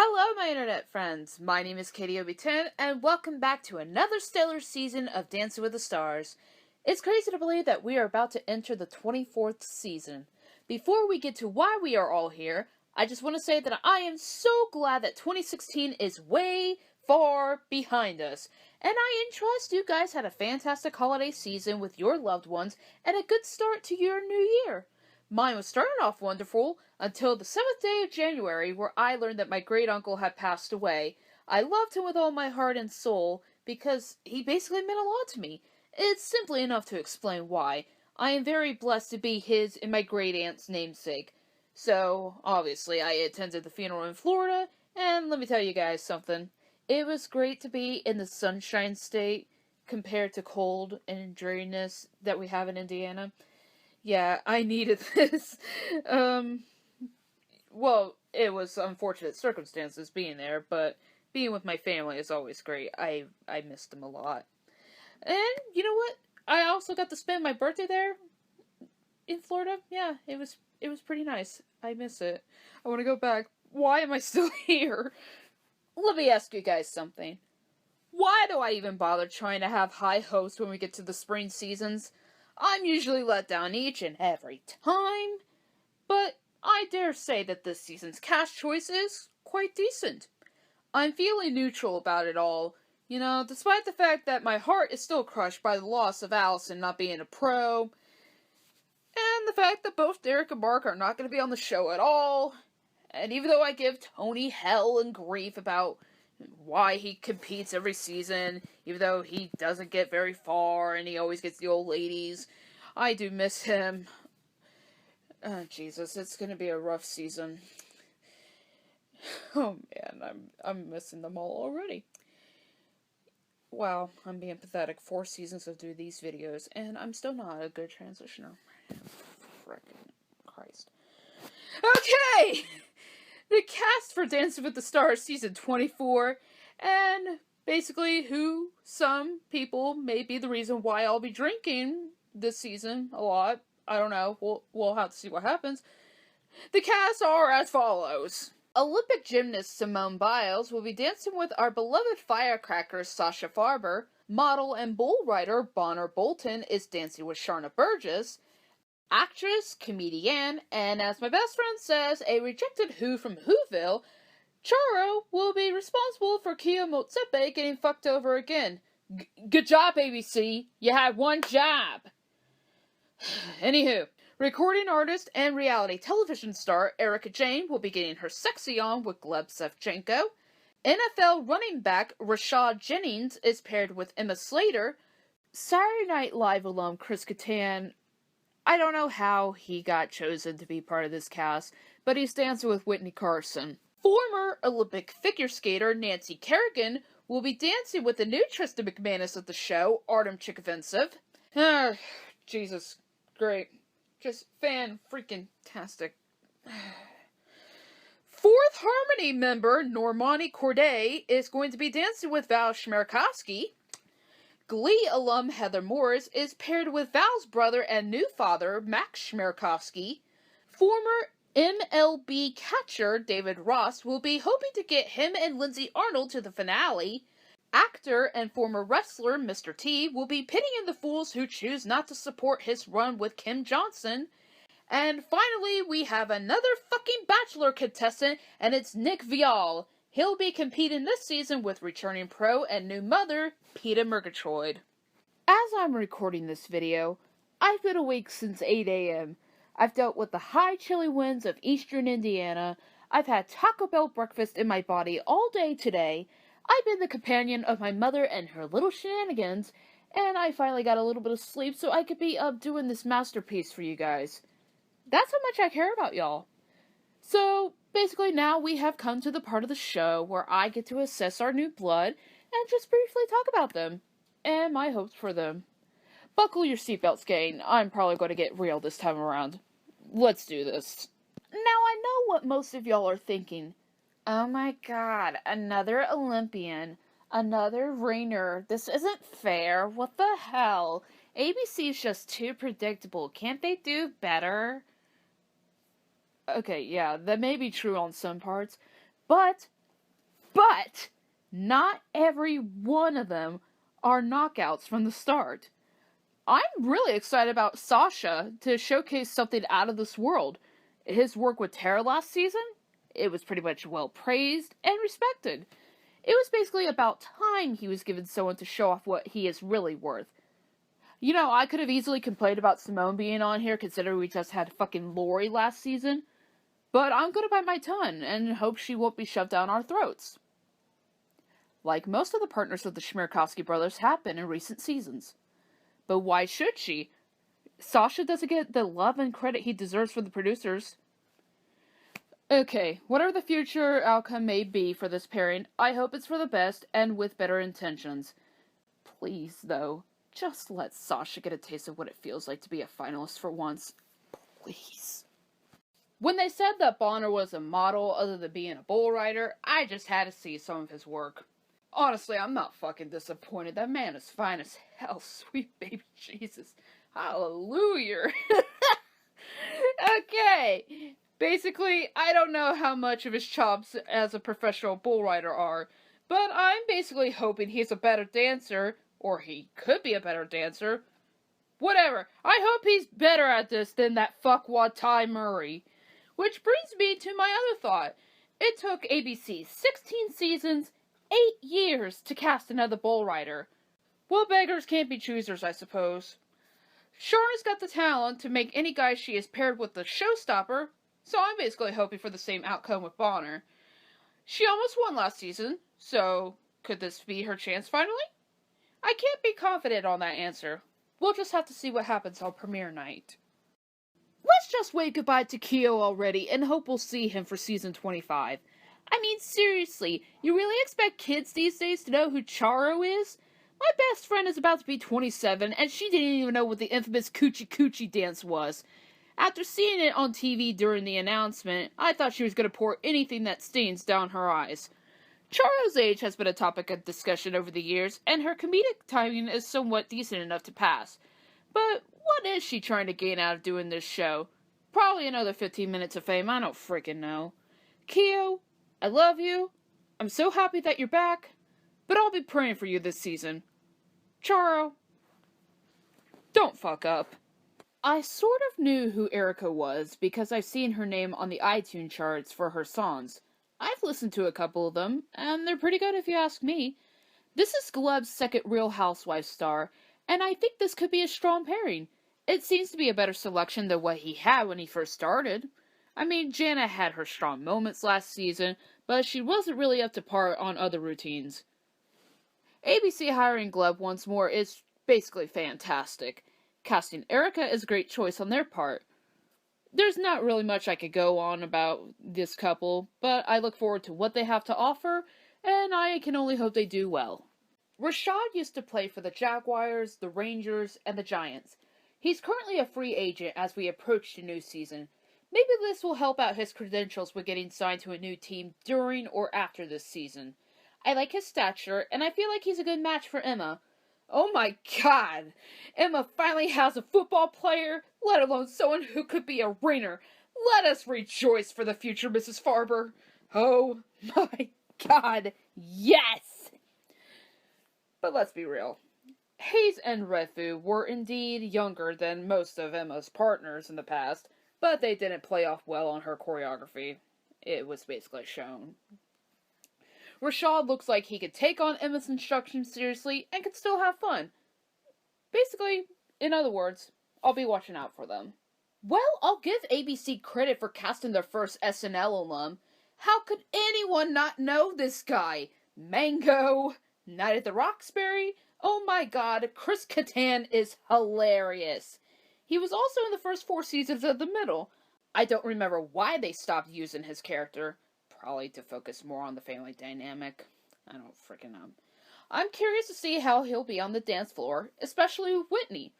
Hello, my internet friends. My name is Kyo Motsepe, and welcome back to another stellar season of Dancing with the Stars. It's crazy to believe that we are about to enter the 24th season. Before we get to why we are all here, I just want to say that I am so glad that 2016 is way far behind us, and I trust you guys had a fantastic holiday season with your loved ones and a good start to your new year. Mine was starting off wonderful until the 7th day of January, where I learned that my great-uncle had passed away. I loved him with all my heart and soul because he basically meant a lot to me. It's simply enough to explain why. I am very blessed to be his and my great-aunt's namesake. So, obviously, I attended the funeral in Florida, and let me tell you guys something. It was great to be in the Sunshine State compared to cold and dreariness that we have in Indiana. Yeah, I needed this. Well, it was unfortunate circumstances being there, but being with my family is always great. I missed them a lot. And, you know what? I also got to spend my birthday there in Florida. Yeah, it was pretty nice. I miss it. I want to go back. Why am I still here? Let me ask you guys something. Why do I even bother trying to have high hopes when we get to the spring seasons? I'm usually let down each and every time, but I dare say that this season's cast choice is quite decent. I'm feeling neutral about it all, despite the fact that my heart is still crushed by the loss of Allison not being a pro, and the fact that both Derek and Mark are not going to be on the show at all, and even though I give Tony hell and grief about why he competes every season, even though he doesn't get very far and he always gets the old ladies, I do miss him. Oh, Jesus, it's gonna be a rough season. Oh, man, I'm missing them all already. Wow, I'm being pathetic. 4 seasons of doing these videos, and I'm still not a good transitioner. Frickin' Christ. Okay! The cast for Dancing with the Stars Season 24, and basically who some people may be the reason why I'll be drinking this season a lot. I don't know. We'll have to see what happens. The cast are as follows. Olympic gymnast Simone Biles will be dancing with our beloved firecracker Sasha Farber. Model and bull rider Bolton is dancing with Sharna Burgess. Actress, comedian, and as my best friend says, a rejected Who from Whoville, Charo will be responsible for Kyo Motsepe getting fucked over again. Good job, ABC. You had one job. Anywho, recording artist and reality television star Erika Jayne will be getting her sexy on with Gleb Savchenko. NFL running back Rashad Jennings is paired with Emma Slater. Saturday Night Live alum Chris Kattan, I don't know how he got chosen to be part of this cast, but he's dancing with Witney Carson. Former Olympic figure skater Nancy Kerrigan will be dancing with the new Tristan McManus of the show, Artem Chigvintsev. Jesus, great. Just fan-freaking-tastic. Fourth Harmony member Normani Kordei is going to be dancing with Viall Chmerkovskiy. Glee alum Heather Morris is paired with Val's brother and new father, Max Chmerkovskiy. Former MLB catcher David Ross will be hoping to get him and Lindsay Arnold to the finale. Actor and former wrestler Mr. T will be pitying the fools who choose not to support his run with Kym Johnson. And finally, we have another fucking Bachelor contestant, and it's Nick Viall. He'll be competing this season with returning pro and new mother, Peta Murgatroyd. As I'm recording this video, I've been awake since 8 a.m. I've dealt with the high chilly winds of eastern Indiana. I've had Taco Bell breakfast in my body all day today. I've been the companion of my mother and her little shenanigans, and I finally got a little bit of sleep so I could be up doing this masterpiece for you guys. That's how much I care about y'all. So, basically now we have come to the part of the show where I get to assess our new blood and just briefly talk about them, and my hopes for them. Buckle your seatbelts, gang. I'm probably going to get real this time around. Let's do this. Now, I know what most of y'all are thinking. Oh my god, another Olympian. Another Rainer. This isn't fair. What the hell? ABC is just too predictable. Can't they do better? Okay, yeah, that may be true on some parts, but But not every one of them are knockouts from the start. I'm really excited about Sasha to showcase something out of this world. His work with Tara last season, it was pretty much well praised and respected. It was basically about time he was given someone to show off what he is really worth. You know, I could have easily complained about Simone being on here, considering we just had fucking Lori last season. But I'm gonna bite my tongue, and hope she won't be shoved down our throats. Like most of the partners of the Chmerkovskiy brothers have been in recent seasons. But why should she? Sasha doesn't get the love and credit he deserves from the producers. Okay, whatever the future outcome may be for this pairing, I hope it's for the best and with better intentions. Please, though, just let Sasha get a taste of what it feels like to be a finalist for once. Please. When they said that Bonner was a model other than being a bull rider, I just had to see some of his work. Honestly, I'm not fucking disappointed. That man is fine as hell, sweet baby Jesus. Hallelujah. Okay. Basically, I don't know how much of his chops as a professional bull rider are, but I'm basically hoping he's a better dancer, or he could be a better dancer. Whatever. I hope he's better at this than that fuckwad Ty Murray. Which brings me to my other thought. It took ABC 16 seasons, 8 years to cast another bull rider. Well, beggars can't be choosers, I suppose. Sharna's got the talent to make any guy she is paired with a showstopper, so I'm basically hoping for the same outcome with Bonner. She almost won last season, so could this be her chance finally? I can't be confident on that answer. We'll just have to see what happens on premiere night. Let's just wave goodbye to Keo already and hope we'll see him for season 25. I mean, seriously, you really expect kids these days to know who Charo is? My best friend is about to be 27, and she didn't even know what the infamous Coochie Coochie dance was. After seeing it on TV during the announcement, I thought she was going to pour anything that stings down her eyes. Charo's age has been a topic of discussion over the years, and her comedic timing is somewhat decent enough to pass. But what is she trying to gain out of doing this show? Probably another 15 minutes of fame, I don't frickin' know. Keo, I love you. I'm so happy that you're back, but I'll be praying for you this season. Charo, don't fuck up. I sort of knew who Erika was because I've seen her name on the iTunes charts for her songs. I've listened to a couple of them, and they're pretty good if you ask me. This is Gleb's second Real Housewives star, and I think this could be a strong pairing. It seems to be a better selection than what he had when he first started. I mean, Jana had her strong moments last season, but she wasn't really up to par on other routines. ABC hiring Gleb once more is basically fantastic. Casting Erika is a great choice on their part. There's not really much I could go on about this couple, but I look forward to what they have to offer, and I can only hope they do well. Rashad used to play for the Jaguars, the Rangers, and the Giants. He's currently a free agent as we approach the new season. Maybe this will help out his credentials with getting signed to a new team during or after this season. I like his stature, and I feel like he's a good match for Emma. Oh my god! Emma finally has a football player, let alone someone who could be a ringer. Let us rejoice for the future, Mrs. Farber. Oh my god, yes! But let's be real. Hayes and Refu were indeed younger than most of Emma's partners in the past, but they didn't play off well on her choreography. It was basically shown. Rashad looks like he could take on Emma's instructions seriously and could still have fun. Basically, in other words, I'll be watching out for them. Well, I'll give ABC credit for casting their first SNL alum. How could anyone not know this guy? Mango, Night at the Roxbury. Oh my god, Chris Kattan is hilarious. He was also in the first 4 seasons of The Middle. I don't remember why they stopped using his character. Probably to focus more on the family dynamic. I don't freaking know. I'm curious to see how he'll be on the dance floor, especially with Witney.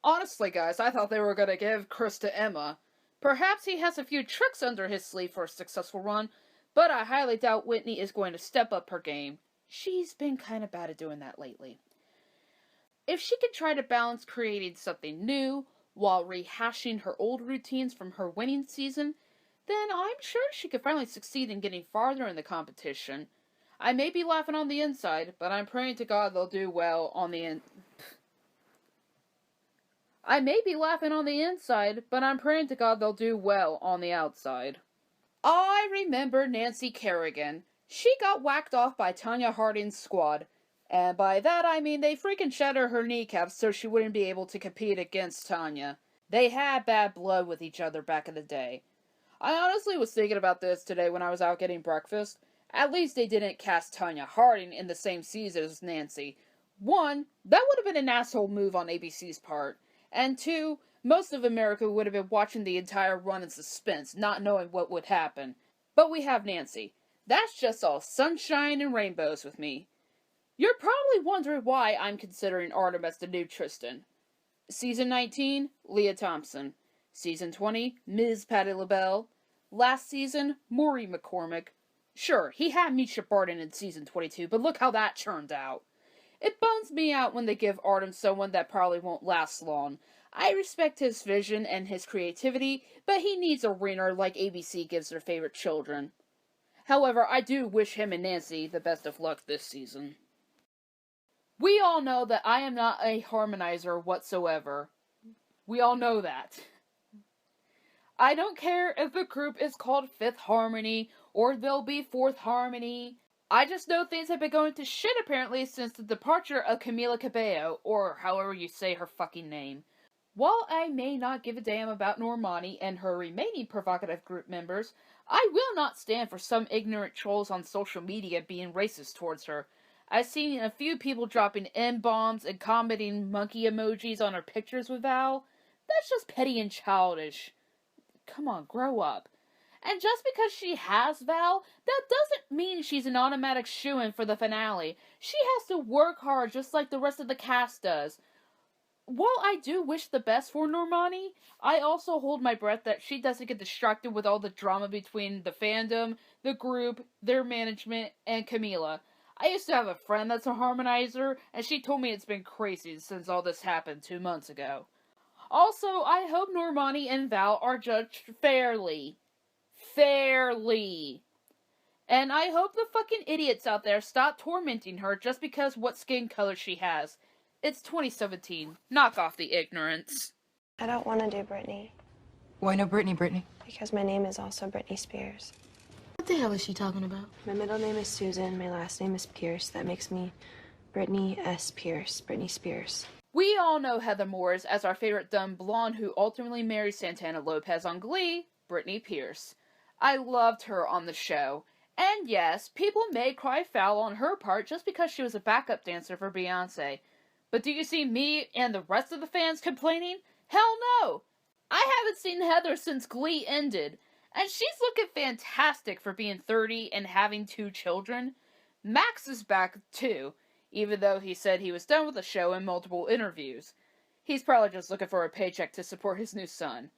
Honestly, guys, I thought they were going to give Chris to Emma. Perhaps he has a few tricks under his sleeve for a successful run, but I highly doubt Witney is going to step up her game. She's been kind of bad at doing that lately. If she could try to balance creating something new while rehashing her old routines from her winning season, then I'm sure she could finally succeed in getting farther in the competition. I may be laughing on the inside, but I'm praying to God they'll do well on the I may be laughing on the inside, but I'm praying to God they'll do well on the outside. I remember Nancy Kerrigan. She got whacked off by Tonya Harding's squad. And by that I mean they freaking shattered her kneecaps so she wouldn't be able to compete against Tonya. They had bad blood with each other back in the day. I honestly was thinking about this today when I was out getting breakfast. At least they didn't cast Tonya Harding in the same season as Nancy. 1, that would have been an asshole move on ABC's part. And 2, most of America would have been watching the entire run in suspense, not knowing what would happen. But we have Nancy. That's just all sunshine and rainbows with me. You're probably wondering why I'm considering Artem as the new Tristan. Season 19, Leah Thompson. Season 20, Ms. Patti LaBelle. Last season, Maury McCormick. Sure, he had Misha Barton in season 22, but look how that turned out. It bums me out when they give Artem someone that probably won't last long. I respect his vision and his creativity, but he needs a ringer like ABC gives their favorite children. However, I do wish him and Nancy the best of luck this season. We all know that I am not a harmonizer whatsoever. We all know that. I don't care if the group is called Fifth Harmony, or they'll be Fourth Harmony. I just know things have been going to shit apparently since the departure of Camila Cabello, or however you say her fucking name. While I may not give a damn about Normani and her remaining provocative group members, I will not stand for some ignorant trolls on social media being racist towards her. I've seen a few people dropping N-bombs and commenting monkey emojis on her pictures with Viall. That's just petty and childish. Come on, grow up. And just because she has Viall, that doesn't mean she's an automatic shoo-in for the finale. She has to work hard just like the rest of the cast does. While I do wish the best for Normani, I also hold my breath that she doesn't get distracted with all the drama between the fandom, the group, their management, and Camila. I used to have a friend that's a harmonizer, and she told me it's been crazy since all this happened 2 months ago. Also, I hope Normani and Viall are judged fairly. Fairly. And I hope the fucking idiots out there stop tormenting her just because what skin color she has. It's 2017. Knock off the ignorance. I don't want to do Britney. Why no Britney? Because my name is also Britney Spears. What the hell is she talking about? My middle name is Susan, my last name is Pierce. That makes me Britney S. Pierce, Britney Spears. We all know Heather Morris as our favorite dumb blonde who ultimately married Santana Lopez on Glee, Britney Pierce. I loved her on the show. And yes, people may cry foul on her part just because she was a backup dancer for Beyonce. But do you see me and the rest of the fans complaining? Hell no! I haven't seen Heather since Glee ended, and she's looking fantastic for being 30 and having 2 children. Max is back too, even though he said he was done with the show in multiple interviews. He's probably just looking for a paycheck to support his new son.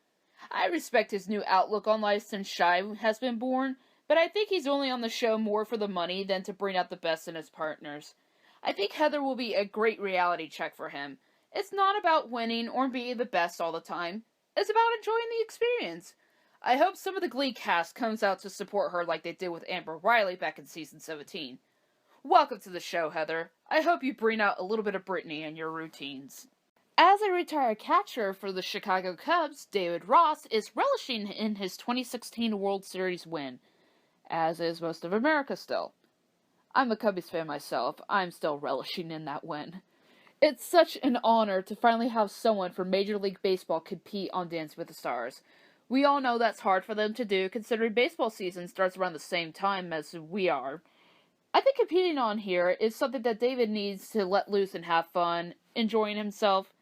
I respect his new outlook on life since Shy has been born, but I think he's only on the show more for the money than to bring out the best in his partners. I think Heather will be a great reality check for him. It's not about winning or being the best all the time. It's about enjoying the experience. I hope some of the Glee cast comes out to support her like they did with Amber Riley back in season 17. Welcome to the show, Heather. I hope you bring out a little bit of Britney in your routines. As a retired catcher for the Chicago Cubs, David Ross is relishing in his 2016 World Series win, as is most of America still. I'm a Cubbies fan myself. I'm still relishing in that win. It's such an honor to finally have someone from Major League Baseball compete on Dance with the Stars. We all know that's hard for them to do, considering baseball season starts around the same time as we are. I think competing on here is something that David needs to let loose and have fun, enjoying himself.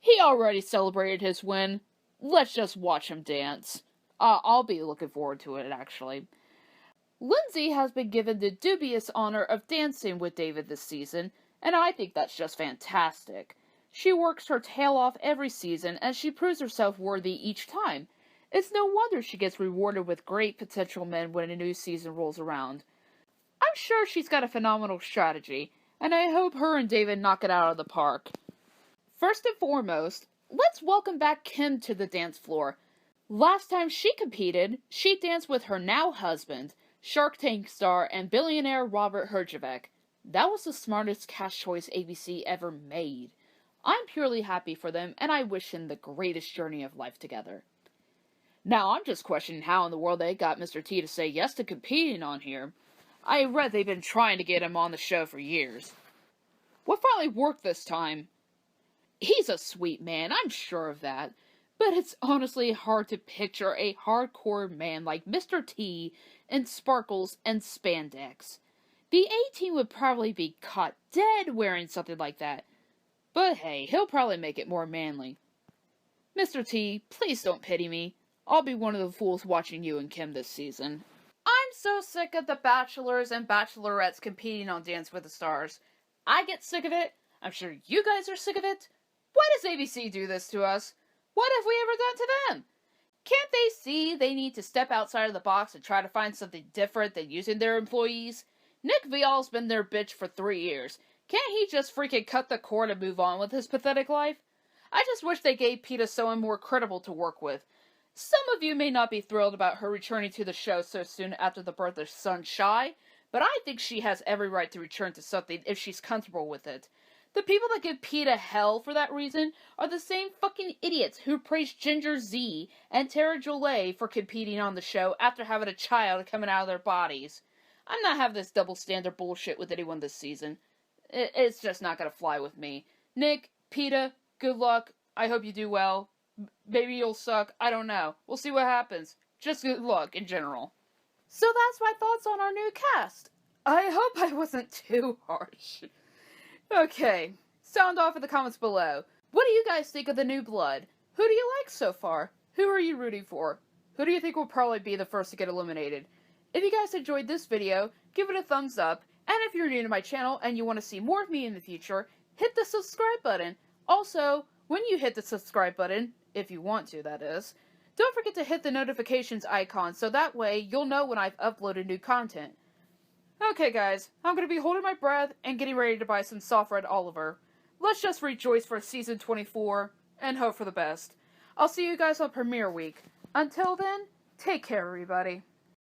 He already celebrated his win. Let's just watch him dance. I'll be looking forward to it, actually. Lindsay has been given the dubious honor of dancing with David this season, and I think that's just fantastic. She works her tail off every season, and she proves herself worthy each time. It's no wonder she gets rewarded with great potential men when a new season rolls around. I'm sure she's got a phenomenal strategy, and I hope her and David knock it out of the park. First and foremost, let's welcome back Kym to the dance floor. Last time she competed, she danced with her now husband. Shark Tank star and billionaire Robert Herjavec. That was the smartest cast choice ABC ever made. I'm purely happy for them, and I wish them the greatest journey of life together. Now, I'm just questioning how in the world they got Mr. T to say yes to competing on here. I read they've been trying to get him on the show for years. What finally worked this time? He's a sweet man, I'm sure of that. But it's honestly hard to picture a hardcore man like Mr. T in sparkles and spandex. The A-Team would probably be caught dead wearing something like that. But hey, he'll probably make it more manly. Mr. T, please don't pity me. I'll be one of the fools watching you and Kym this season. I'm so sick of the bachelors and bachelorettes competing on Dance with the Stars. I get sick of it. I'm sure you guys are sick of it. Why does ABC do this to us? What have we ever done to them? Can't they see they need to step outside of the box and try to find something different than using their employees? Nick Viall's been their bitch for 3 years. Can't he just freaking cut the cord and move on with his pathetic life? I just wish they gave Peta someone more credible to work with. Some of you may not be thrilled about her returning to the show so soon after the birth of son Shy, but I think she has every right to return to something if she's comfortable with it. The people that give Peta hell for that reason are the same fucking idiots who praise Ginger Z and Tara Jolie for competing on the show after having a child coming out of their bodies. I'm not having this double standard bullshit with anyone this season. It's just not gonna fly with me. Nick, Peta, good luck. I hope you do well. Maybe you'll suck. I don't know. We'll see what happens. Just good luck in general. So that's my thoughts on our new cast. I hope I wasn't too harsh. Okay, sound off in the comments below. What do you guys think of the new blood? Who do you like so far? Who are you rooting for? Who do you think will probably be the first to get eliminated? If you guys enjoyed this video, give it a thumbs up, and if you're new to my channel and you want to see more of me in the future, hit the subscribe button. Also, when you hit the subscribe button, if you want to, that is, don't forget to hit the notifications icon so that way you'll know when I've uploaded new content. Okay guys, I'm going to be holding my breath and getting ready to buy some soft red Oliver. Let's just rejoice for season 24 and hope for the best. I'll see you guys on premiere week. Until then, take care everybody.